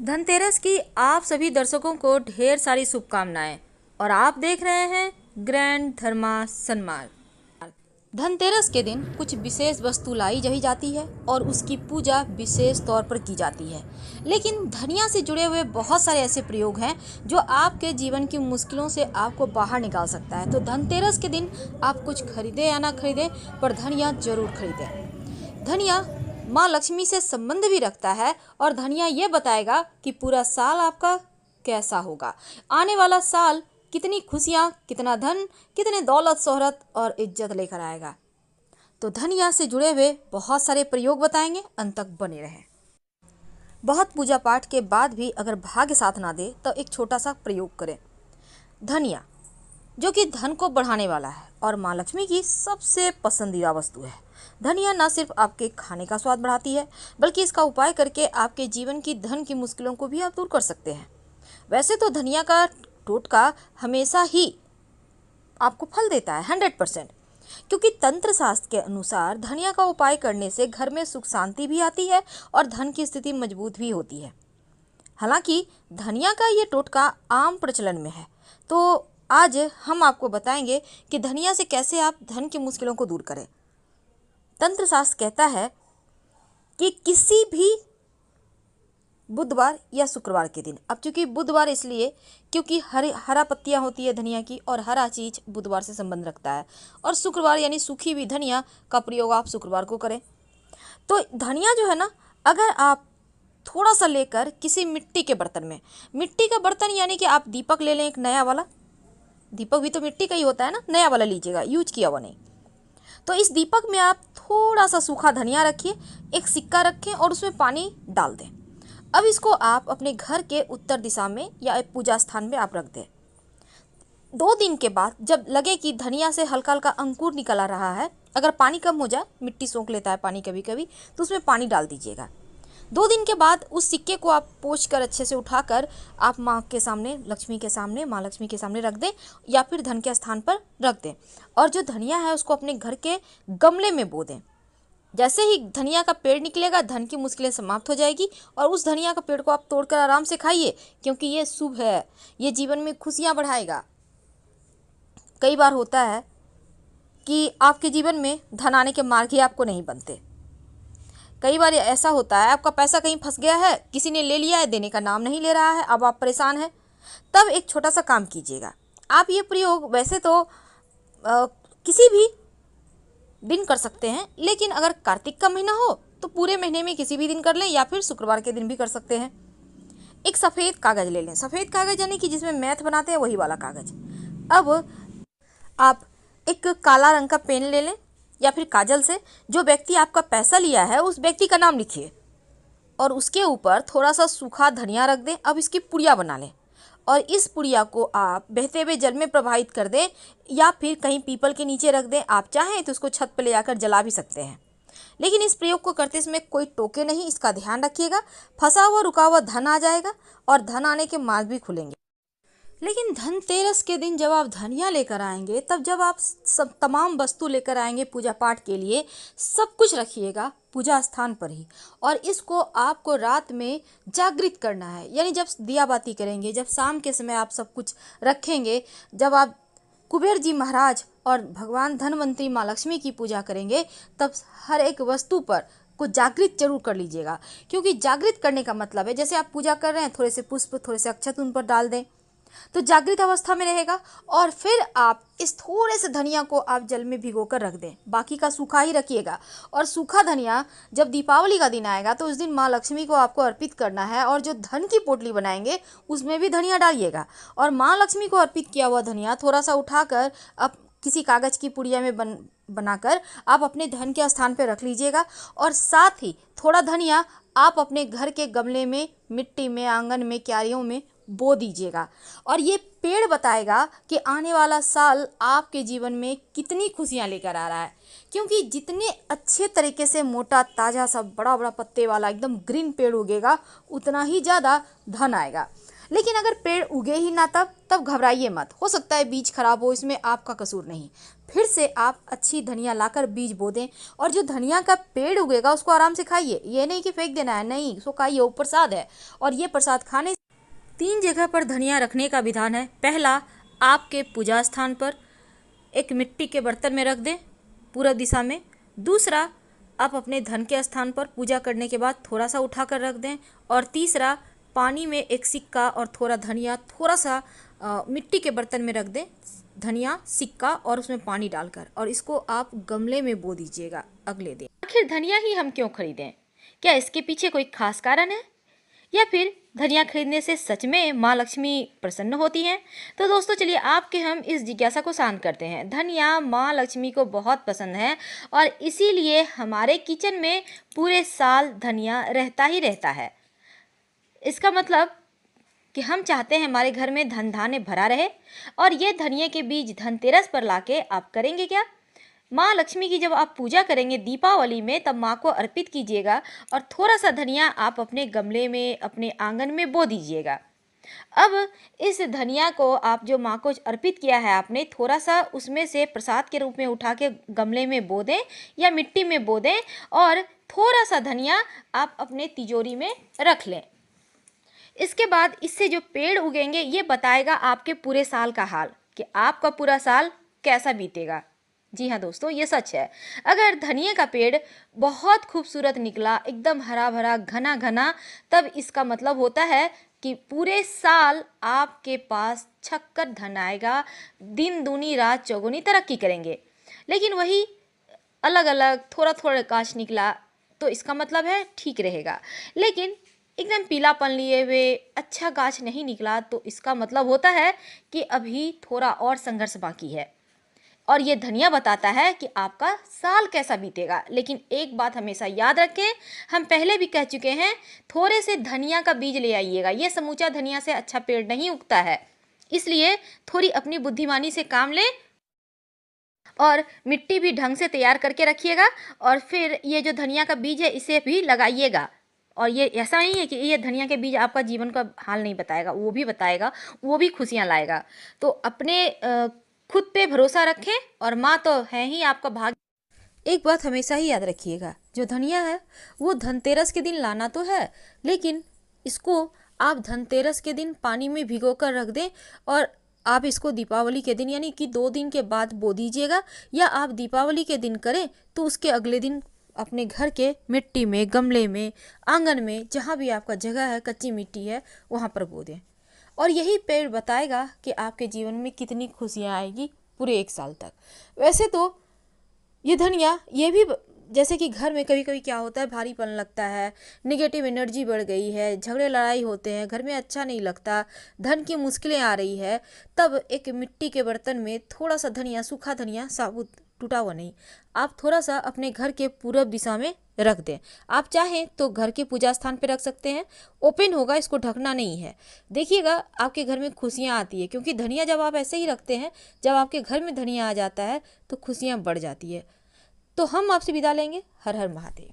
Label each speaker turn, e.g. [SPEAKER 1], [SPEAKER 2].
[SPEAKER 1] धनतेरस की आप सभी दर्शकों को ढेर सारी शुभकामनाएं। और आप देख रहे हैं ग्रैंड धर्मा सन्मार्ग। धनतेरस के दिन कुछ विशेष वस्तु लाई जही जाती है और उसकी पूजा विशेष तौर पर की जाती है। लेकिन धनिया से जुड़े हुए बहुत सारे ऐसे प्रयोग हैं जो आपके जीवन की मुश्किलों से आपको बाहर निकाल सकता है। तो धनतेरस के दिन आप कुछ खरीदें या ना खरीदें, पर धनिया जरूर खरीदें। धनिया माँ लक्ष्मी से संबंध भी रखता है और धनिया ये बताएगा कि पूरा साल आपका कैसा होगा। आने वाला साल कितनी खुशियाँ, कितना धन, कितने दौलत, शोहरत और इज्जत लेकर आएगा। तो धनिया से जुड़े हुए बहुत सारे प्रयोग बताएंगे, अंत तक बने रहें। बहुत पूजा पाठ के बाद भी अगर भाग्य साथ ना दे तो एक छोटा सा प्रयोग करें। धनिया जो कि धन को बढ़ाने वाला है और माँ लक्ष्मी की सबसे पसंदीदा वस्तु है। धनिया न सिर्फ आपके खाने का स्वाद बढ़ाती है, बल्कि इसका उपाय करके आपके जीवन की धन की मुश्किलों को भी आप दूर कर सकते हैं। वैसे तो धनिया का टोटका हमेशा ही आपको फल देता है 100%, क्योंकि तंत्र शास्त्र के अनुसार धनिया का उपाय करने से घर में सुख शांति भी आती है और धन की स्थिति मजबूत भी होती है। हालांकि धनिया का ये टोटका आम प्रचलन में है, तो आज हम आपको बताएंगे कि धनिया से कैसे आप धन की मुश्किलों को दूर करें। तंत्र शास्त्र कहता है कि किसी भी बुधवार या शुक्रवार के दिन, अब चूंकि बुधवार इसलिए क्योंकि हरा पत्तियां होती है धनिया की और हरा चीज बुधवार से संबंध रखता है, और शुक्रवार यानी सूखी हुई धनिया का प्रयोग आप शुक्रवार को करें। तो धनिया जो है ना, अगर आप थोड़ा सा लेकर किसी मिट्टी के बर्तन में, मिट्टी का बर्तन यानी कि आप दीपक ले लें, एक नया वाला, दीपक भी तो मिट्टी का ही होता है ना, नया वाला लीजिएगा, यूज किया हुआ नहीं। तो इस दीपक में आप थोड़ा सा सूखा धनिया रखिए, एक सिक्का रखें और उसमें पानी डाल दें। अब इसको आप अपने घर के उत्तर दिशा में या पूजा स्थान में आप रख दें। 2 दिन के बाद जब लगे कि धनिया से हल्का हल्का अंकुर निकल आ रहा है, अगर पानी कम हो जाए, मिट्टी सोख लेता है पानी कभी कभी, तो उसमें पानी डाल दीजिएगा। 2 दिन के बाद उस सिक्के को आप पोंछ कर अच्छे से उठाकर आप माँ के सामने, लक्ष्मी के सामने, माँ लक्ष्मी के सामने रख दें या फिर धन के स्थान पर रख दें। और जो धनिया है उसको अपने घर के गमले में बो दें। जैसे ही धनिया का पेड़ निकलेगा, धन की मुश्किलें समाप्त हो जाएगी और उस धनिया का पेड़ को आप तोड़कर आराम से खाइए, क्योंकि ये शुभ है, ये जीवन में खुशियाँ बढ़ाएगा। कई बार होता है कि आपके जीवन में धन आने के मार्ग ही आपको नहीं बनते। कई बार ऐसा होता है आपका पैसा कहीं फंस गया है, किसी ने ले लिया है, देने का नाम नहीं ले रहा है, अब आप परेशान हैं। तब एक छोटा सा काम कीजिएगा। आप ये प्रयोग वैसे तो किसी भी दिन कर सकते हैं, लेकिन अगर कार्तिक का महीना हो तो पूरे महीने में किसी भी दिन कर लें या फिर शुक्रवार के दिन भी कर सकते हैं। एक सफ़ेद कागज़ ले लें, सफ़ेद कागज़ यानी कि जिसमें मैथ बनाते हैं वही वाला कागज़। अब आप एक काला रंग का पेन ले लें या फिर काजल से जो व्यक्ति आपका पैसा लिया है उस व्यक्ति का नाम लिखिए और उसके ऊपर थोड़ा सा सूखा धनिया रख दें। अब इसकी पुड़िया बना लें और इस पुड़िया को आप बहते हुए जल में प्रवाहित कर दें या फिर कहीं पीपल के नीचे रख दें। आप चाहें तो उसको छत पर ले जाकर जला भी सकते हैं, लेकिन इस प्रयोग को करते समय कोई टोके नहीं, इसका ध्यान रखिएगा। फंसा हुआ रुका हुआ धन आ जाएगा और धन आने के मार्ग भी खुलेंगे। लेकिन धनतेरस के दिन जब आप धनिया लेकर आएंगे, तब जब आप सब तमाम वस्तु लेकर आएंगे पूजा पाठ के लिए, सब कुछ रखिएगा पूजा स्थान पर ही। और इसको आपको रात में जागृत करना है, यानी जब दिया बाती करेंगे, जब शाम के समय आप सब कुछ रखेंगे, जब आप कुबेर जी महाराज और भगवान धनवंतरी माँ लक्ष्मी की पूजा करेंगे, तब हर एक वस्तु पर को जागृत जरूर कर लीजिएगा। क्योंकि जागृत करने का मतलब है, जैसे आप पूजा कर रहे हैं, थोड़े से पुष्प, थोड़े से अक्षत उन पर डाल दें तो जागृत अवस्था में रहेगा। और फिर आप इस थोड़े से धनिया को आप जल में भिगोकर रख दें, बाकी का सूखा ही रखिएगा। और सूखा धनिया जब दीपावली का दिन आएगा तो उस दिन माँ लक्ष्मी को आपको अर्पित करना है, और जो धन की पोटली बनाएंगे उसमें भी धनिया डालिएगा। और माँ लक्ष्मी को अर्पित किया हुआ धनिया थोड़ा सा उठाकर आप किसी कागज़ की पुड़िया में बनाकर आप अपने धन के स्थान पर रख लीजिएगा। और साथ ही थोड़ा धनिया आप अपने घर के गमले में, मिट्टी में, आंगन में, क्यारियों में बो दीजिएगा। और ये पेड़ बताएगा कि आने वाला साल आपके जीवन में कितनी खुशियां लेकर आ रहा है। क्योंकि जितने अच्छे तरीके से मोटा ताज़ा सा बड़ा बड़ा पत्ते वाला एकदम ग्रीन पेड़ उगेगा, उतना ही ज़्यादा धन आएगा। लेकिन अगर पेड़ उगे ही ना तब घबराइए मत, हो सकता है बीज खराब हो, इसमें आपका कसूर नहीं। फिर से आप अच्छी धनिया लाकर बीज बो दें और जो धनिया का पेड़ उगेगा उसको आराम से खाइए। ये नहीं कि फेंक देना है, नहीं, उसको खाइए, वो प्रसाद है। और ये प्रसाद खाने 3 जगह पर धनिया रखने का विधान है। पहला, आपके पूजा स्थान पर एक मिट्टी के बर्तन में रख दें पूरब दिशा में। दूसरा, आप अपने धन के स्थान पर पूजा करने के बाद थोड़ा सा उठाकर रख दें। और तीसरा, पानी में एक सिक्का और थोड़ा धनिया थोड़ा सा मिट्टी के बर्तन में रख दें, धनिया सिक्का और उसमें पानी डालकर, और इसको आप गमले में बो दीजिएगा अगले दिन। आखिर धनिया ही हम क्यों खरीदें? क्या इसके पीछे कोई खास कारण है, या फिर धनिया खरीदने से सच में माँ लक्ष्मी प्रसन्न होती हैं? तो दोस्तों चलिए आपके हम इस जिज्ञासा को शांत करते हैं। धनिया माँ लक्ष्मी को बहुत पसंद है और इसीलिए हमारे किचन में पूरे साल धनिया रहता ही रहता है। इसका मतलब कि हम चाहते हैं हमारे घर में धन धान्य भरा रहे। और ये धनिया के बीज धनतेरस पर लाके आप करेंगे क्या? माँ लक्ष्मी की जब आप पूजा करेंगे दीपावली में, तब माँ को अर्पित कीजिएगा और थोड़ा सा धनिया आप अपने गमले में, अपने आंगन में बो दीजिएगा। अब इस धनिया को आप जो माँ को अर्पित किया है आपने, थोड़ा सा उसमें से प्रसाद के रूप में उठा के गमले में बो दें या मिट्टी में बो दें और थोड़ा सा धनिया आप अपने तिजोरी में रख लें। इसके बाद इससे जो पेड़ उगेंगे ये बताएगा आपके पूरे साल का हाल, कि आपका पूरा साल कैसा बीतेगा। जी हाँ दोस्तों, ये सच है। अगर धनिया का पेड़ बहुत खूबसूरत निकला, एकदम हरा भरा घना घना, तब इसका मतलब होता है कि पूरे साल आपके पास छक्कर धन आएगा, दिन दूनी रात चौगुनी तरक्की करेंगे। लेकिन वही अलग अलग थोड़ा थोड़ा गाछ निकला तो इसका मतलब है ठीक रहेगा। लेकिन एकदम पीलापन लिए हुए अच्छा गाछ नहीं निकला तो इसका मतलब होता है कि अभी थोड़ा और संघर्ष बाकी है। और ये धनिया बताता है कि आपका साल कैसा बीतेगा। लेकिन एक बात हमेशा याद रखें, हम पहले भी कह चुके हैं, थोड़े से धनिया का बीज ले आइएगा। ये समूचा धनिया से अच्छा पेड़ नहीं उगता है, इसलिए थोड़ी अपनी बुद्धिमानी से काम लें और मिट्टी भी ढंग से तैयार करके रखिएगा। और फिर ये जो धनिया का बीज है इसे भी लगाइएगा। और ये ऐसा नहीं है कि ये धनिया के बीज आपका जीवन का हाल नहीं बताएगा, वो भी बताएगा, वो भी खुशियाँ लाएगा। तो अपने खुद पे भरोसा रखें और माँ तो है ही आपका भाग्य। एक बात हमेशा ही याद रखिएगा, जो धनिया है वो धनतेरस के दिन लाना तो है, लेकिन इसको आप धनतेरस के दिन पानी में भिगो कर रख दें और आप इसको दीपावली के दिन यानी कि 2 दिन के बाद बो दीजिएगा। या आप दीपावली के दिन करें तो उसके अगले दिन अपने घर के मिट्टी में, गमले में, आंगन में, जहाँ भी आपका जगह है, कच्ची मिट्टी है, वहाँ पर बो दें। और यही पेड़ बताएगा कि आपके जीवन में कितनी खुशियाँ आएगी पूरे 1 साल तक। वैसे तो ये धनिया ये भी जैसे कि घर में कभी कभी क्या होता है, भारीपन लगता है, निगेटिव एनर्जी बढ़ गई है, झगड़े लड़ाई होते हैं, घर में अच्छा नहीं लगता, धन की मुश्किलें आ रही है, तब एक मिट्टी के बर्तन में थोड़ा सा धनिया, सूखा धनिया, साबुत टूटा हुआ नहीं, आप थोड़ा सा अपने घर के पूरब दिशा में रख दें। आप चाहें तो घर के पूजा स्थान पे रख सकते हैं, ओपन होगा, इसको ढकना नहीं है। देखिएगा आपके घर में खुशियाँ आती है, क्योंकि धनिया जब आप ऐसे ही रखते हैं, जब आपके घर में धनिया आ जाता है तो खुशियाँ बढ़ जाती है। तो हम आपसे विदा लेंगे। हर हर महादेव।